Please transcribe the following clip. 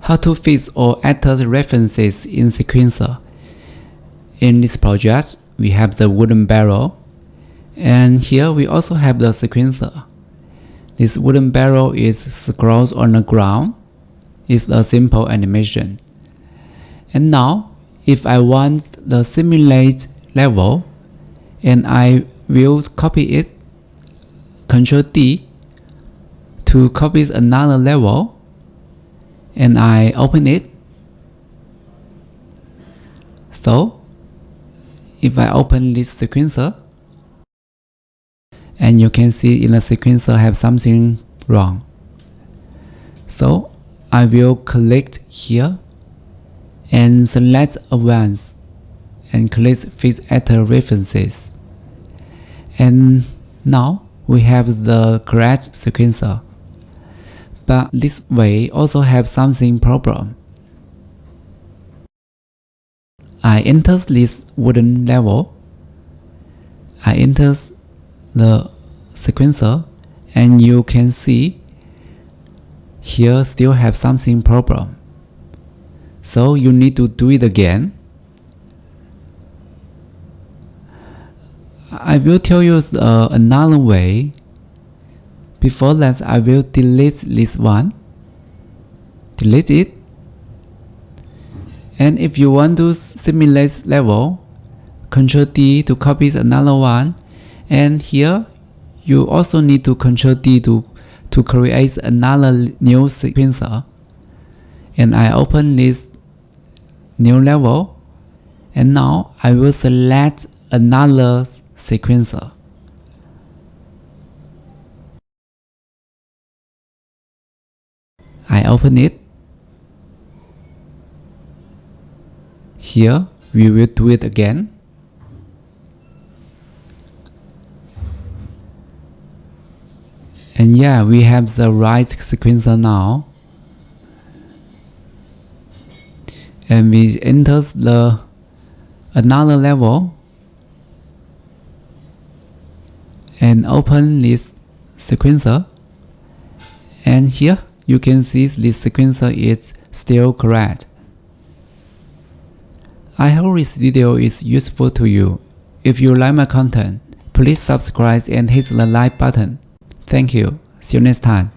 How to fix or alter references in sequencer. In this project, we have the wooden barrel, and here we also have the sequencer. This wooden barrel is scrolls on the ground. It's a simple animation. And now, if I want the simulate level, and I will copy it, Ctrl D to copy another level, and I open it. So if I open this sequencer, and you can see in the sequencer have something wrong. So I will click here and select Advanced and click Fix Alter References. And now we have the correct sequencer. But this way also have something problem. I enter this wooden level. I enter the sequencer, and you can see here still have something problem. So you need to do it again. I will tell you another way. Before that, I will delete this one. Delete it. And if you want to simulate level, Ctrl D to copy another one. And here, you also need to Ctrl D to create another new sequencer. And I open this new level. And now I will select another sequencer. I open it. Here we will do it again. And yeah, we have the right sequencer now. And we enter another level and open this sequencer. And here you can see this sequencer is still correct. I hope this video is useful to you. If you like my content, please subscribe and hit the like button. Thank you. See you next time.